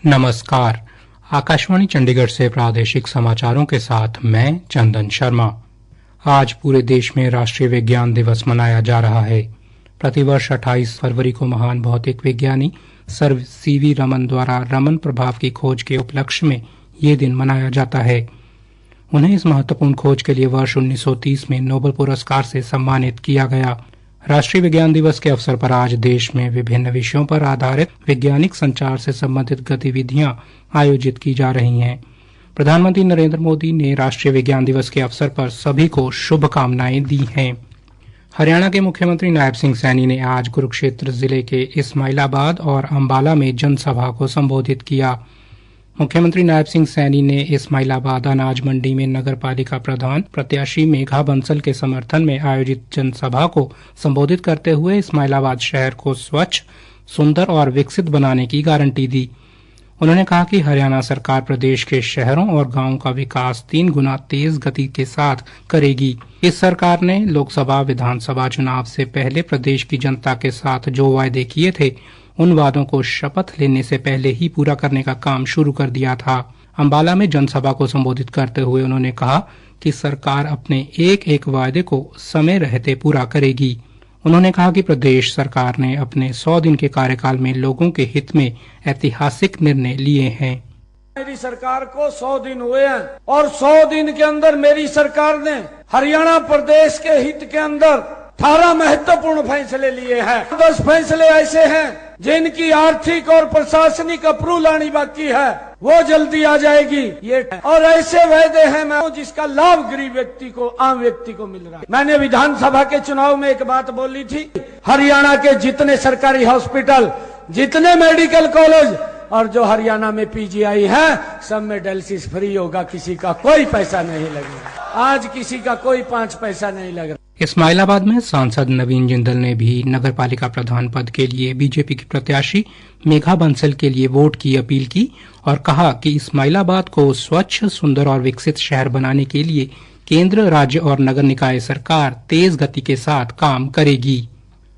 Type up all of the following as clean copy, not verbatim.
नमस्कार। आकाशवाणी चंडीगढ़ से प्रादेशिक समाचारों के साथ मैं चंदन शर्मा। आज पूरे देश में राष्ट्रीय विज्ञान दिवस मनाया जा रहा है। प्रतिवर्ष 28 फरवरी को महान भौतिक विज्ञानी सर सीवी रमन द्वारा रमन प्रभाव की खोज के उपलक्ष्य में ये दिन मनाया जाता है। उन्हें इस महत्वपूर्ण खोज के लिए वर्ष 1930 में नोबेल पुरस्कार से सम्मानित किया गया। राष्ट्रीय विज्ञान दिवस के अवसर पर आज देश में विभिन्न विषयों पर आधारित वैज्ञानिक संचार से संबंधित गतिविधियां आयोजित की जा रही हैं। प्रधानमंत्री नरेंद्र मोदी ने राष्ट्रीय विज्ञान दिवस के अवसर पर सभी को शुभकामनाएं दी हैं। हरियाणा के मुख्यमंत्री नायब सिंह सैनी ने आज कुरुक्षेत्र जिले के इस्माइलाबाद और अंबाला में जनसभा को संबोधित किया। मुख्यमंत्री नायब सिंह सैनी ने इस्माइलाबाद अनाज मंडी में नगर पालिका प्रधान प्रत्याशी मेघा बंसल के समर्थन में आयोजित जनसभा को संबोधित करते हुए इस्माइलाबाद शहर को स्वच्छ, सुंदर और विकसित बनाने की गारंटी दी। उन्होंने कहा कि हरियाणा सरकार प्रदेश के शहरों और गांवों का विकास 3 गुना तेज गति के साथ करेगी। इस सरकार ने लोकसभा विधानसभा चुनाव से पहले प्रदेश की जनता के साथ जो वायदे किए थे, उन वादों को शपथ लेने से पहले ही पूरा करने का काम शुरू कर दिया था। अंबाला में जनसभा को संबोधित करते हुए उन्होंने कहा कि सरकार अपने एक वायदे को समय रहते पूरा करेगी। उन्होंने कहा कि प्रदेश सरकार ने अपने 100 दिन के कार्यकाल में लोगों के हित में ऐतिहासिक निर्णय लिए हैं। मेरी सरकार को 100 दिन हुए हैं और 100 दिन के अंदर मेरी सरकार ने हरियाणा प्रदेश के हित के अंदर 18 महत्वपूर्ण फैसले लिए हैं। 10 फैसले ऐसे हैं जिनकी आर्थिक और प्रशासनिक अप्रूवल आनी बाकी है, वो जल्दी आ जाएगी। ये और ऐसे वायदे हैं मैं जिसका लाभ गरीब व्यक्ति को, आम व्यक्ति को मिल रहा है। मैंने विधानसभा के चुनाव में एक बात बोली थी, हरियाणा के जितने सरकारी हॉस्पिटल, जितने मेडिकल कॉलेज और जो हरियाणा में पीजीआई है, सब में डायलिसिस फ्री होगा, किसी का कोई पैसा नहीं लगेगा। आज किसी का कोई 5 पैसा नहीं लग रहा। इस्माइलाबाद में सांसद नवीन जिंदल ने भी नगर पालिका प्रधान पद के लिए बीजेपी की प्रत्याशी मेघा बंसल के लिए वोट की अपील की और कहा कि इस्माइलाबाद को स्वच्छ, सुंदर और विकसित शहर बनाने के लिए केंद्र, राज्य और नगर निकाय सरकार तेज गति के साथ काम करेगी।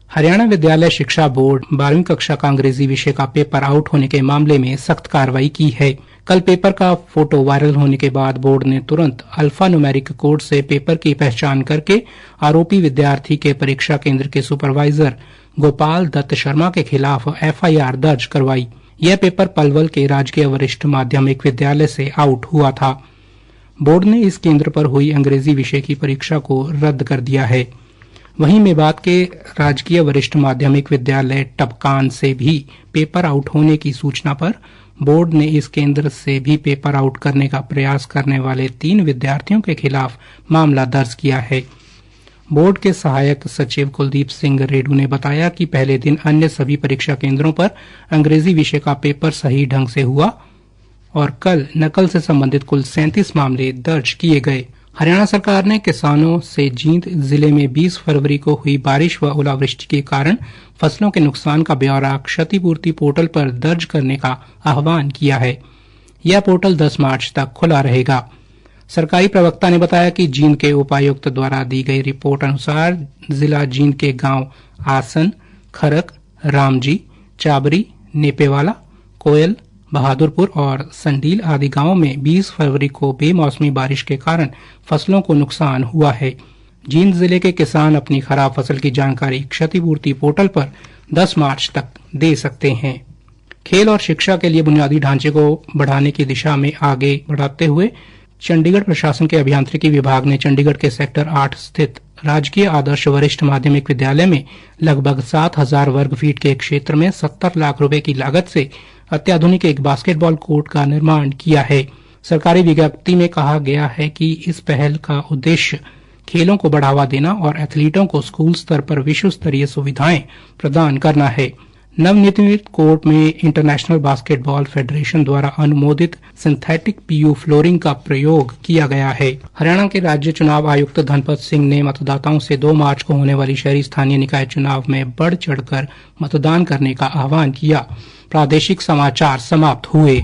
हरियाणा विद्यालय शिक्षा बोर्ड 12वीं कक्षा का अंग्रेजी विषय का पेपर आउट होने के मामले में सख्त कार्रवाई की है। कल पेपर का फोटो वायरल होने के बाद बोर्ड ने तुरंत अल्फा न्यूमेरिक कोड से पेपर की पहचान करके आरोपी विद्यार्थी के परीक्षा केंद्र के सुपरवाइजर गोपाल दत्त शर्मा के खिलाफ एफआईआर दर्ज करवाई। यह पेपर पलवल के राजकीय वरिष्ठ माध्यमिक विद्यालय से आउट हुआ था। बोर्ड ने इस केंद्र पर हुई अंग्रेजी विषय की परीक्षा को रद्द कर दिया है। वहीं मेवात के राजकीय वरिष्ठ माध्यमिक विद्यालय टपकान से भी पेपर आउट होने की सूचना पर बोर्ड ने इस केंद्र से भी पेपर आउट करने का प्रयास करने वाले 3 विद्यार्थियों के खिलाफ मामला दर्ज किया है। बोर्ड के सहायक सचिव कुलदीप सिंह रेडू ने बताया कि पहले दिन अन्य सभी परीक्षा केंद्रों पर अंग्रेजी विषय का पेपर सही ढंग से हुआ और कल नकल से संबंधित कुल 37 मामले दर्ज किए गए। हरियाणा सरकार ने किसानों से जींद जिले में 20 फरवरी को हुई बारिश व ओलावृष्टि के कारण फसलों के नुकसान का ब्यौरा क्षतिपूर्ति पोर्टल पर दर्ज करने का आह्वान किया है। यह पोर्टल 10 मार्च तक खुला रहेगा। सरकारी प्रवक्ता ने बताया कि जींद के उपायुक्त द्वारा दी गई रिपोर्ट अनुसार जिला जींद के गांव आसन, खरक, रामजी, चाबरी, नेपेवाला, कोयल, बहादुरपुर और संडील आदि गांवों में 20 फरवरी को बेमौसमी बारिश के कारण फसलों को नुकसान हुआ है। जींद जिले के किसान अपनी खराब फसल की जानकारी क्षतिपूर्ति पोर्टल पर 10 मार्च तक दे सकते हैं। खेल और शिक्षा के लिए बुनियादी ढांचे को बढ़ाने की दिशा में आगे बढ़ाते हुए चंडीगढ़ प्रशासन के अभियांत्रिकी विभाग ने चंडीगढ़ के सेक्टर 8 स्थित राजकीय आदर्श वरिष्ठ माध्यमिक विद्यालय में लगभग 7000 वर्ग फीट के क्षेत्र में 70 लाख रुपए की लागत से अत्याधुनिक एक बास्केटबॉल कोर्ट का निर्माण किया है। सरकारी विज्ञप्ति में कहा गया है कि इस पहल का उद्देश्य खेलों को बढ़ावा देना और एथलीटों को स्कूल स्तर पर विश्व स्तरीय सुविधाएं प्रदान करना है। नवनिर्मित कोर्ट में इंटरनेशनल बास्केटबॉल फेडरेशन द्वारा अनुमोदित सिंथेटिक पीयू फ्लोरिंग का प्रयोग किया गया है। हरियाणा के राज्य चुनाव आयुक्त धनपत सिंह ने मतदाताओं से 2 मार्च को होने वाली शहरी स्थानीय निकाय चुनाव में बढ़ चढ़कर मतदान करने का आह्वान किया। प्रादेशिक समाचार समाप्त हुए।